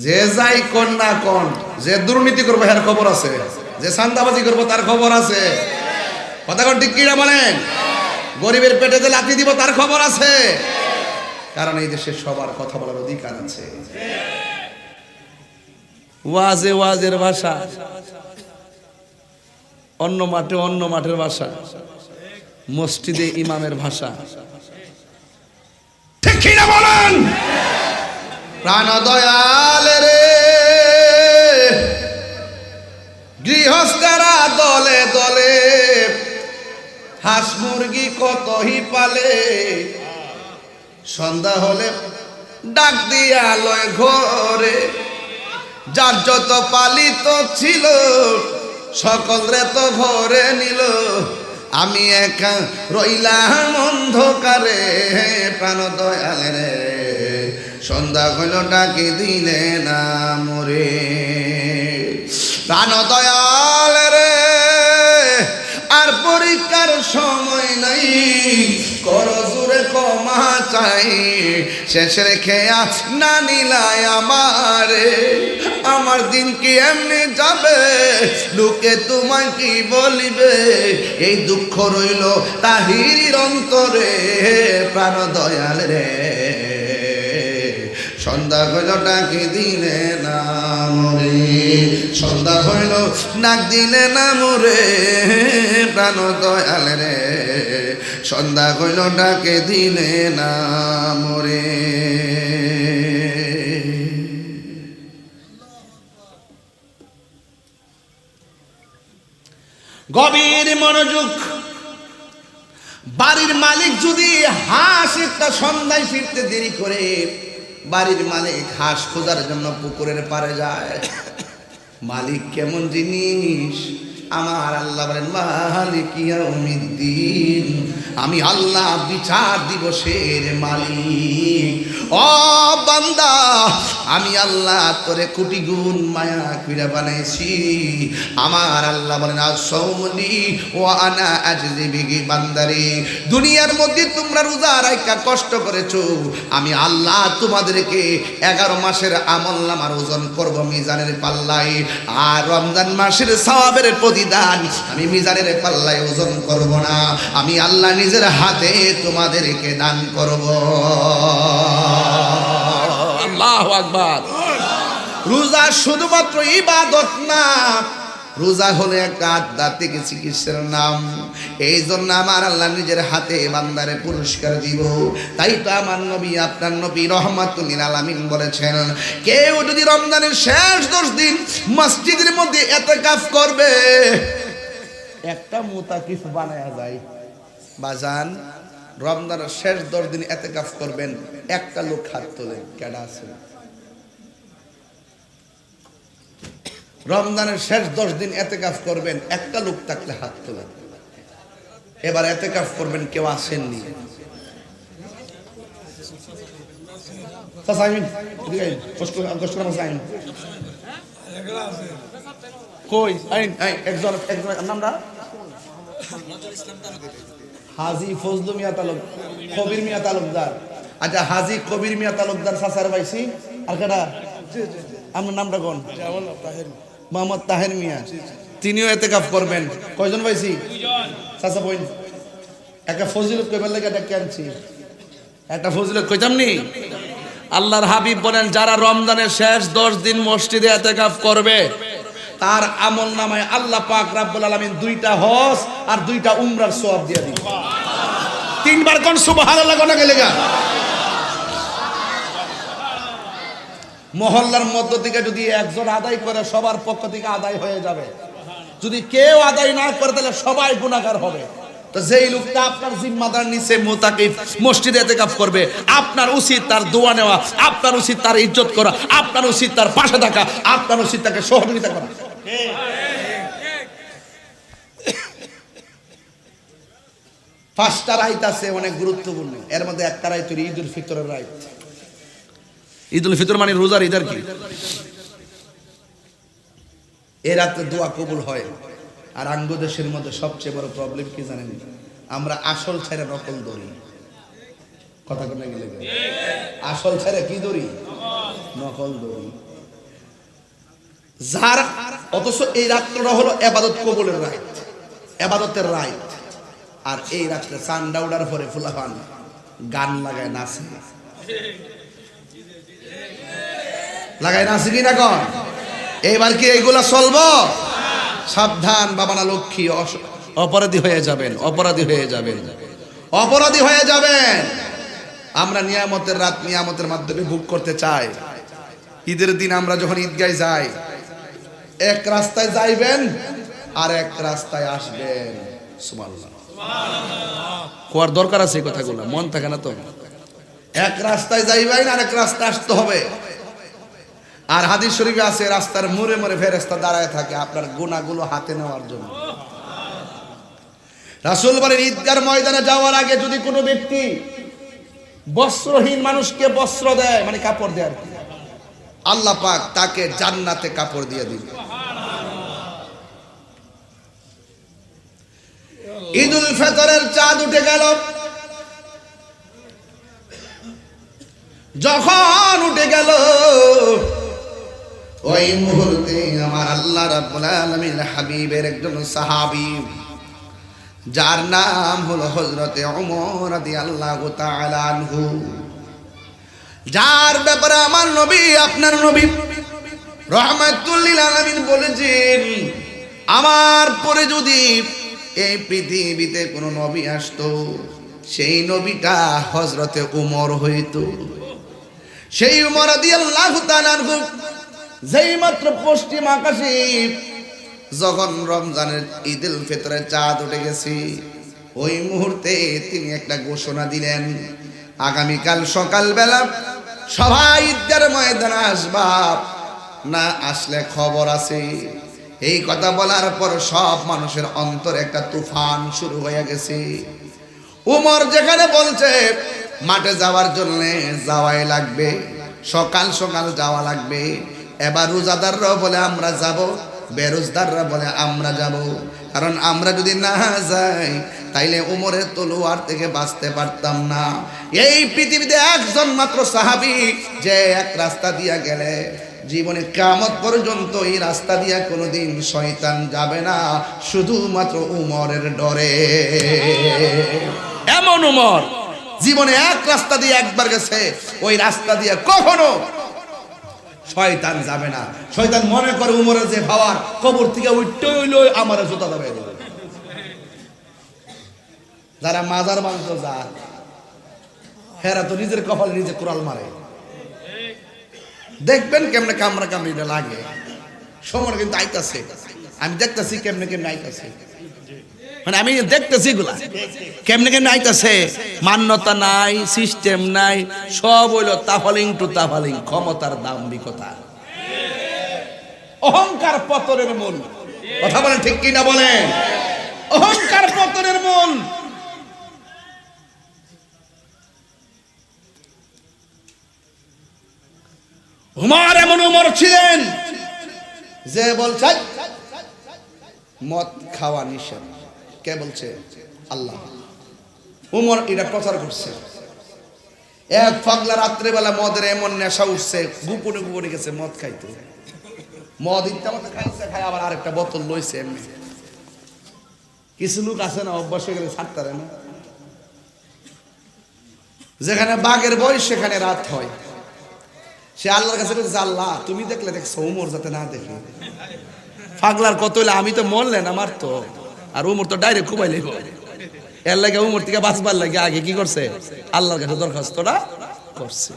যে যাই কোন না কোন, যে দুর্নীতি করবে এর খবর আছে, যে চাঁদাবাজি করবো তার খবর আছে। কথা কোন ঠিক কিনা বলেন? গরিবের পেটে যে লাথি দিব তার খবর আছে। কারণ এই দেশে সবার কথা বলার অধিকার আছে। ওয়াজে ওয়াজের ভাষা, অন্য মাঠে অন্য মাঠের ভাষা, মসজিদে ইমামের ভাষা। ঠিক কিনা বলেন? প্রাণ দয়াল রে, গৃহস্থরা দলে দলে হাঁস মুরগি কতই পালে, সন্ধ্যা হলে ডাক দিয়া লয় ঘরে, যার যত পালিত ছিল সকলরে তো ঘরে নিল, আমি একা রইলাম অন্ধকারে। প্রাণ দয়াল রে, সন্ধ্যা হইল ডাকি দিলে না মোরে। প্রাণ দয়াল রে, আর পরীক্ষার সময় নাই, কর জোরে ক্ষমা চাই, শেষ রেখে না নিলাই আমারে। আমার দিন কি এমনি যাবে, লোকে তোমায় কি বলিবে, এই দুঃখ রইল তাহির অন্তরে। প্রাণ দয়াল রে, সন্ধ্যা হইল ডাকি দিলে না মোরে, সন্ধ্যা হইল ডাক দিলে না মোরে। প্রাণ দয়াল রে, সন্ধ্যা হইল ডাকে দিলে না মোরে। গভীর মনোযোগ। বাড়ির মালিক যদি হাঁস একটা সন্ধ্যায় ফিরতে দেরি করে, বাড়ির মালিক হাঁস খোঁজার জন্য পুকুরের পাড়ে যায়। মালিক কেমন জিনিস? আমার আল্লাহ বলেন মালিক ইয়াউমিদ্দিন, আমি আল্লাহ বিচার দিবসের মালিক। ও বান্দা, আমি আল্লাহ তোরে কোটি গুণ মায়া কইরা বানাইছি। আমার আল্লাহ বলেন আসৌমনি ওয়া আনা আজজি বিহি বান্দারি, দুনিয়ার মধ্যে তোমরা রোজা রাখা কষ্ট করেছো, আমি আল্লাহ তোমাদেরকে 11 মাসের আমলনামার ওজন করব মিজানের পাল্লায়, আর রমজান মাসের সওয়াবের প্রতিদান আমি মিজানের পাল্লায় ওজন করব না, আমি আল্লাহ নিজের হাতে তোমাদেরকে দান করব। আল্লাহু আকবার। রোজা শুধুমাত্র ইবাদত না, রোজা হলো একটা আধ্যাত্মিক চিকিৎসার নাম। এই জন্য আমার আল্লাহ নিজের হাতে বান্দারে পুরস্কার দিব। তাই তো আমার নবী, আপনার নবী রহমাতুল লিল আলামিন বলেছেন, কেউ যদি রমজানের শেষ 10 দিন মসজিদের মধ্যে ইতিকাফ করবে, একটা মুতাকিফ বানায়া যায়। বাজান, রমজানের শেষ 10 দিন ইতিকাফ করবেন, একটা লোক হাত তোলেন। কেডা আছে? রমজানের শেষ 10 দিন ইতিকাফ করবেন, একটা লোক থাকলে হাত তোলেন। এবার ইতিকাফ করবেন, কেউ আসেননি। কই আইন একজন নামটা হাজী ফজলু মিয়া তালুক, কবির মিয়া তালুকদার। আচ্ছা, হাজী কবির মিয়া তালুকদার সাসার ভাইসি। আর কেডা? আমার নামটা কোন? মোহাম্মদ তাহের মিয়া, তিনিও ইতিকাফ করবেন। কয়জন ভাইসি? চাচা বইন একটা ফজিলত কইবার লাগে এটা কেনছি, একটা ফজিলত কইতামনি। আল্লাহর হাবিব বলেন, যারা রমজানের শেষ 10 দিন মসজিদে ইতিকাফ করবে, তার আমল নামায় আল্লাহ পাক রব্বুল আলামিন 2টা হজ আর 2টা উমরার সওয়াব দিয়ে দিবেন। 3 বার কোন সুবহানাল্লাহ কোন গেলেগা। মহল্লার মধ্য থেকে যদি একজন আদায় করে, সবার পক্ষ থেকে আদায় হয়ে যাবে। যদি কেউ আদায় না করে, তাহলে সবাই গুনাহগার হবে। তো যেই লোকটা আপনার জিম্মাদার নিচে মুতাকিফ মসজিদে ইতিকাফ করবে, আপনার উচিত তার দোয়া নেওয়া, আপনার উচিত তার ইজ্জত করা, আপনার উচিত তার পাশে থাকা, আপনার উচিত তাকে সহযোগিতা করা। 5টা রাইত আছে অনেক গুরুত্বপূর্ণ। এর মধ্যে একটা রাইত হলো ঈদুল ফিতরের রাইত। ঈদুল ফিতর মানে রোজার ঈদ আর কি। এই রাতে দোয়া কবুল হয়। আর আঙ্গ দেশের মধ্যে সবচেয়ে বড় প্রবলেম কি জানেন? আমরা আসল ছেড়ে নকল ধরি। কথা বলতে গেলে আসল ছেড়ে কি ধরি? নকল ধরি। যার অথচ এই রাত্রটা হলো ইবাদত কবুলের রাত, ইবাদতের রাত। আর এই রাত্রে চান্দা উড়ার পরে ফুলাফান গান লাগায় নাচে, লাগায় নাচে কি না কন? এইবার কি এইগুলা চলবো? সাবধান বাবানা লক্ষ্মী, অপরাধী হয়ে যাবেন, অপরাধী হয়ে যাবেন, অপরাধী হয়ে যাবেন। আমরা নিয়ামতের রাত নিয়ামতের মাধ্যমে ভোগ করতে চাই। ঈদের দিন আমরা যখন ঈদগায় যাই, এক রাস্তায় যাইবেন আর এক রাস্তায় আসবেন। সুবহানাল্লাহ, কোয়ার দরকার আছে এই কথাগুলো, মন থাকে না তো। এক রাস্তায় যাইবেন আর এক রাস্তায় আসতে হবে। আর হাদিস শরীফে আছে রাস্তার মোড়ে মোড়ে ফেরেশতা দাঁড়ায় থাকে আপনার গুনাহগুলো হাতে নেওয়ার জন্য। রাসূল বলেন ঈদগার ময়দানে যাওয়ার আগে যদি কোনো ব্যক্তি বস্ত্রহীন মানুষকে বস্ত্র দেয়, মানে কাপড় দেয় আর কি, আল্লাহ পাক তাকে জান্নাতে কাপড় দিয়ে দিবে। ঈদুল ফিতরের চাঁদ উঠে গেল, যখন উঠে গেল ওই মুহূর্তে আমার আল্লাহ রাব্বুল আলামিন হাবিবের একজন সাহাবী, যার নাম হলো হযরতে ওমর রাদিয়াল্লাহু তাআলা আনহু, যার ব্যাপারে আমার নবী আপনার নবী রাহমাতুল লিল আলামিন বলেছেন, আমার পরে যদি এই পৃথিবীতে কোনো নবী আসতো, সেই নবীটা হযরতে ওমর হইতো। সেই ওমর রাদিয়াল্লাহু তাআলা আনহু যেই মাত্র পশ্চিম আকাশে যখন রমজানের ঈদুল ফিতরের চাঁদ উঠে গেছে, ওই মুহূর্তে তিনি একটা ঘোষণা দিলেন, আগামীকাল সকালবেলা সবাই ঈদগার ময়দানে আসবা, না আসলে খবর আছে। এই কথা বলার পর সব মানুষের অন্তরে একটা তুফান শুরু হয়ে গেছে। উমর যেখানে বলছে মাঠে যাওয়ার জন্য যাওয়াই লাগবে, সকাল সকাল যাওয়া লাগবে, এবার রোজাদাররা বলে আমরা যাব, বেরোজদাররা বলে আমরা যাব। কারণ আমরা যদি না যাই তাইলে উমরের তলোয়ার থেকে বাঁচতে পারতাম না। এই পৃথিবীতে একজন মাত্র সাহাবী যে এক রাস্তা দিয়া গেলে জীবনে কিয়ামত পর্যন্ত এই রাস্তা দিয়া কোনোদিন শয়তান যাবে না, শুধুমাত্র উমরের ডরে। এমন উমর জীবনে এক রাস্তা দিয়ে একবার গেছে, ওই রাস্তা দিয়ে কখনো শয়তান যাবে না। শয়তান মনে করে উমরের যে ভাবার কবর থেকে উঠতে হইলো আমার জুতা দেবে। যারা মাজার মাংস যায় হেরা তো নিজের কপালে নিজে কোরাল মারে। দেখবেন কেমনে কামড়া কামড়িটা লাগে, সময় কিন্তু আইতাছে, আমি দেখতেছি কেমনে কেমনে আইতাছে, মানে আমি দেখতেছি এগুলা কেমনে কেমনে আইতাছে। মান্যতা নাই, সিস্টেম নাই, সব হইল তাফালিং টু তাফালিং, ক্ষমতার দাম্ভিকতা, অহংকার পতনের মূল। কথা বলেন ঠিক কিনা বলেন? অহংকার পতনের মূল। উমর এমন উমর ছিলেন যে বলছে মদ খাওয়া নিষেধ। কে বলছে? আল্লাহ। উমর এটা প্রচার করছে। এক পাগলা রাত্রেবেলা মদের এমন নেশা উঠছে, গোপনে গোপনে গেছে মদ খাইতে। মদ ইত্যা মতো খাইছে, খাই আবার আরেকটা বোতল লইছে এমনি। কিছু লোক আছে না অভ্যাস হয়ে গেলে ছাড়তে পারে না। যেখানে বাঘের বয়স সেখানে রাত হয়। সে আল্লাহর কাছে বলছে, আল্লাহ তুমি দেখলে দেখছো, উমর যাতে না দেখে। পাগলার কত হইলে আমি তো মরলেন আমার তো, আর উমর তো ডাইরেক্ট খুবাই লেব। এর লাগে উমর থেকে বাঁচবার লাগে আগে কি করছে? আল্লাহর কাছে দরখাস্তটা করছে।